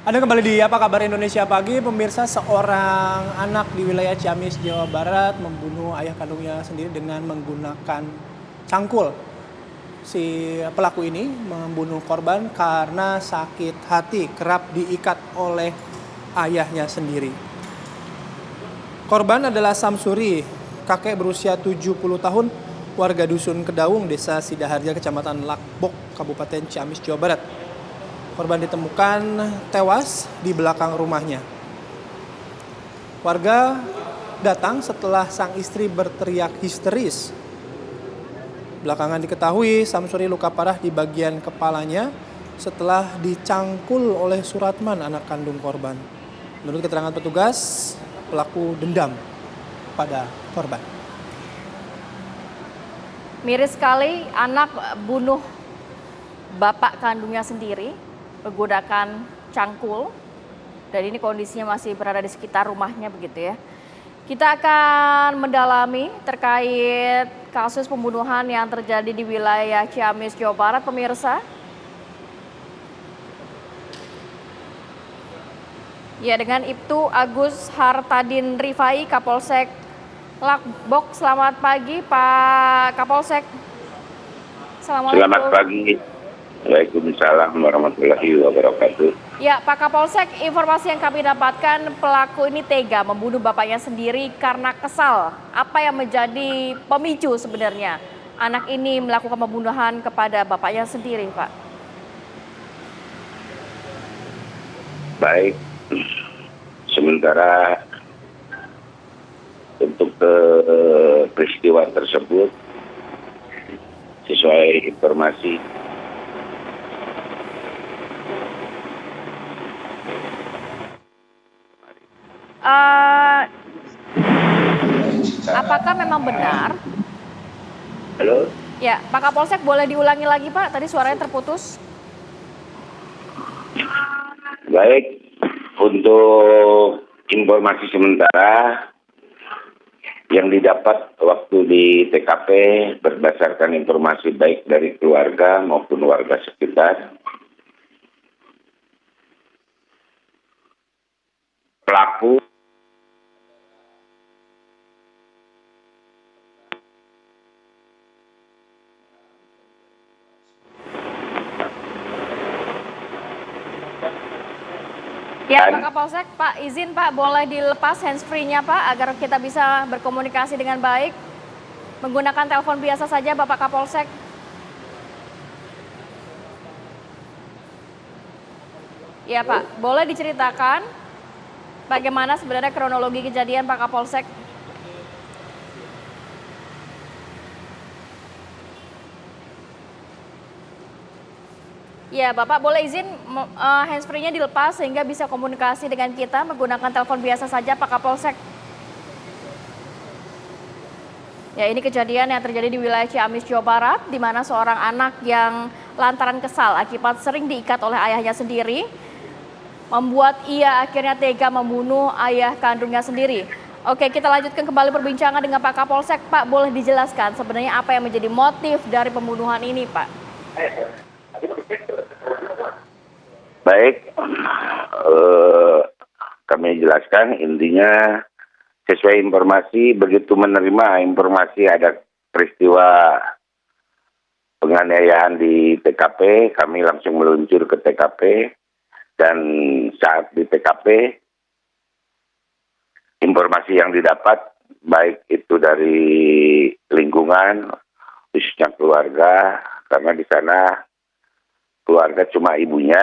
Ada kembali di Apa Kabar Indonesia Pagi, pemirsa. Seorang anak di wilayah Ciamis, Jawa Barat membunuh ayah kandungnya sendiri dengan menggunakan cangkul. Si pelaku ini membunuh korban karena sakit hati kerap diikat oleh ayahnya sendiri. Korban adalah Samsuri, kakek berusia 70 tahun, warga Dusun Kedaung, Desa Sidaharja, Kecamatan Lakbok, Kabupaten Ciamis, Jawa Barat. Korban ditemukan tewas di belakang rumahnya. Warga datang setelah sang istri berteriak histeris. Belakangan diketahui Samsuri luka parah di bagian kepalanya setelah dicangkul oleh Suratman, anak kandung korban. Menurut keterangan petugas, pelaku dendam pada korban. Miris sekali, anak bunuh bapak kandungnya sendiri menggunakan cangkul, dan ini kondisinya masih berada di sekitar rumahnya begitu ya. Kita akan mendalami terkait kasus pembunuhan yang terjadi di wilayah Ciamis, Jawa Barat, pemirsa. Ya, dengan Ibtu Agus Hartadin Rifai, Kapolsek Lakbok. Selamat pagi Pak Kapolsek. Assalamualaikum. Selamat pagi. Waalaikumsalam warahmatullahi wabarakatuh. Ya, Pak Kapolsek, informasi yang kami dapatkan, pelaku ini tega membunuh bapaknya sendiri karena kesal. Apa yang menjadi pemicu sebenarnya anak ini melakukan pembunuhan kepada bapaknya sendiri, Pak? Baik, sementara untuk peristiwa tersebut, sesuai informasi apakah memang benar? Halo? Ya, Pak Kapolsek, boleh diulangi lagi Pak, tadi suaranya terputus. Baik, untuk informasi sementara yang didapat waktu di TKP berdasarkan informasi baik dari keluarga maupun warga sekitar, pelaku Ya, Pak Kapolsek, Pak izin Pak, boleh dilepas handsfree-nya Pak agar kita bisa berkomunikasi dengan baik. Menggunakan telepon biasa saja Bapak Kapolsek. Ya Pak, boleh diceritakan bagaimana sebenarnya kronologi kejadian Pak Kapolsek? Ya, Bapak boleh izin handsfree-nya dilepas sehingga bisa komunikasi dengan kita menggunakan telepon biasa saja Pak Kapolsek. Ya, ini kejadian yang terjadi di wilayah Ciamis, Jawa Barat, di mana seorang anak yang lantaran kesal akibat sering diikat oleh ayahnya sendiri, membuat ia akhirnya tega membunuh ayah kandungnya sendiri. Oke, kita lanjutkan kembali perbincangan dengan Pak Kapolsek. Pak, boleh dijelaskan sebenarnya apa yang menjadi motif dari pembunuhan ini, Pak? baik, kami jelaskan intinya sesuai informasi. Begitu menerima informasi ada peristiwa penganiayaan di TKP, kami langsung meluncur ke TKP, dan saat di TKP informasi yang didapat baik itu dari lingkungan, khususnya keluarga, karena di sana keluarga cuma ibunya,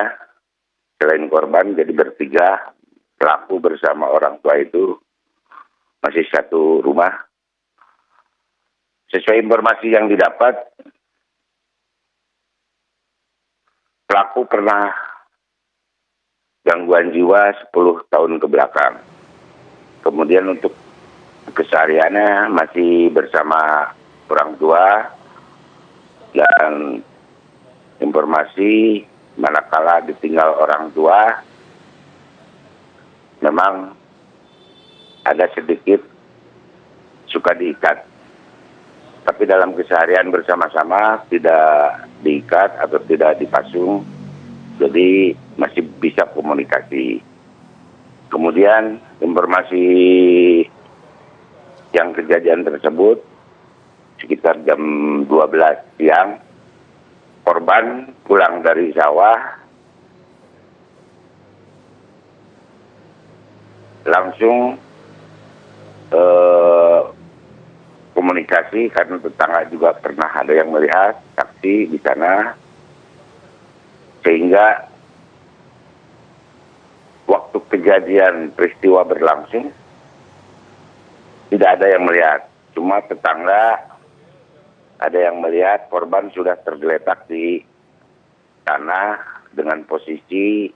selain korban, jadi bertiga, pelaku bersama orang tua itu masih satu rumah. Sesuai informasi yang didapat, pelaku pernah gangguan jiwa 10 tahun ke belakang. Kemudian untuk kesehariannya masih bersama orang tua, dan informasi manakala ditinggal orang tua memang ada sedikit suka diikat, tapi dalam keseharian bersama-sama tidak diikat atau tidak dipasung, Jadi masih bisa komunikasi. Kemudian informasi yang kejadian tersebut sekitar jam 12 siang, korban pulang dari sawah langsung komunikasi karena tetangga juga pernah ada yang melihat saksi di sana, sehingga waktu kejadian peristiwa berlangsung tidak ada yang melihat, cuma tetangga ada yang melihat korban sudah tergeletak di tanah dengan posisi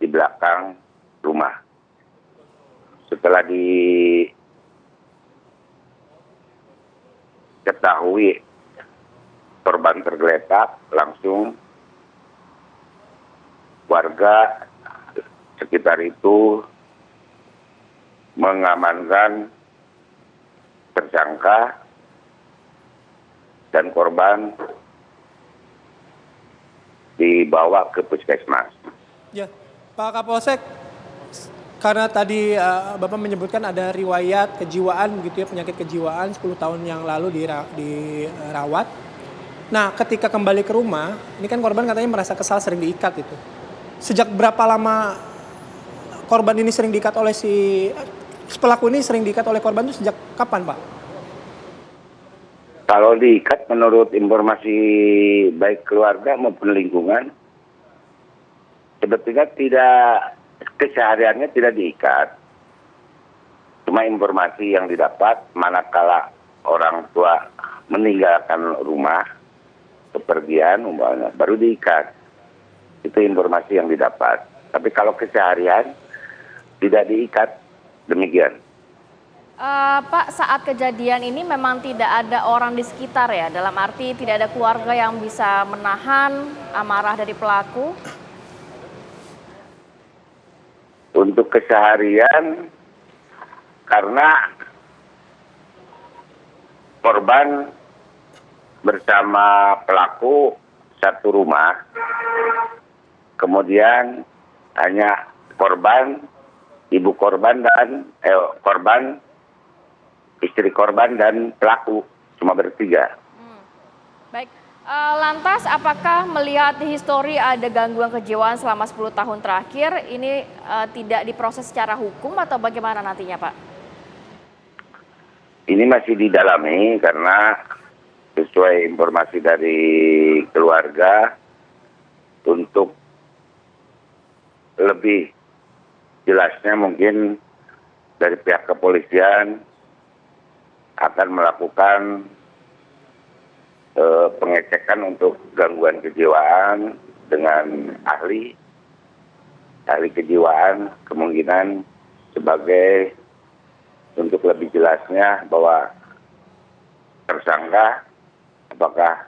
di belakang rumah. Setelah diketahui korban tergeletak, langsung warga sekitar itu mengamankan tersangka dan korban dibawa ke puskesmas. Ya, Pak Kapolsek, karena tadi Bapak menyebutkan ada riwayat kejiwaan begitu ya, penyakit kejiwaan 10 tahun yang lalu dirawat. Nah, ketika kembali ke rumah, ini kan korban katanya merasa kesal, sering diikat itu. Sejak berapa lama korban ini sering diikat oleh pelaku ini sering diikat oleh korban itu sejak kapan, Pak? Kalau diikat menurut informasi baik keluarga maupun lingkungan, sebetulnya kesehariannya tidak diikat. Cuma informasi yang didapat manakala orang tua meninggalkan rumah, kepergian umpamanya, baru diikat. Itu informasi yang didapat. Tapi kalau keseharian tidak diikat, demikian. Pak, saat kejadian ini memang tidak ada orang di sekitar ya, dalam arti tidak ada keluarga yang bisa menahan amarah dari pelaku? Untuk keseharian, karena korban bersama pelaku satu rumah, kemudian hanya korban, ibu korban dan korban, istri korban dan pelaku, cuma bertiga. Baik, lantas apakah melihat histori ada gangguan kejiwaan selama 10 tahun terakhir, ini tidak diproses secara hukum atau bagaimana nantinya, Pak? Ini masih didalami karena sesuai informasi dari keluarga, untuk lebih jelasnya mungkin dari pihak kepolisian akan melakukan pengecekan untuk gangguan kejiwaan dengan ahli kejiwaan, kemungkinan sebagai untuk lebih jelasnya bahwa tersangka apakah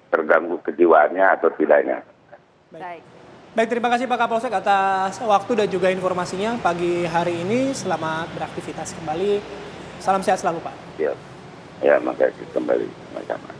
terganggu kejiwaannya atau tidaknya. Baik, terima kasih Pak Kapolsek atas waktu dan juga informasinya pagi hari ini. Selamat beraktivitas kembali. Salam sehat selalu, Pak. Ya, makasih kembali. Sama-sama.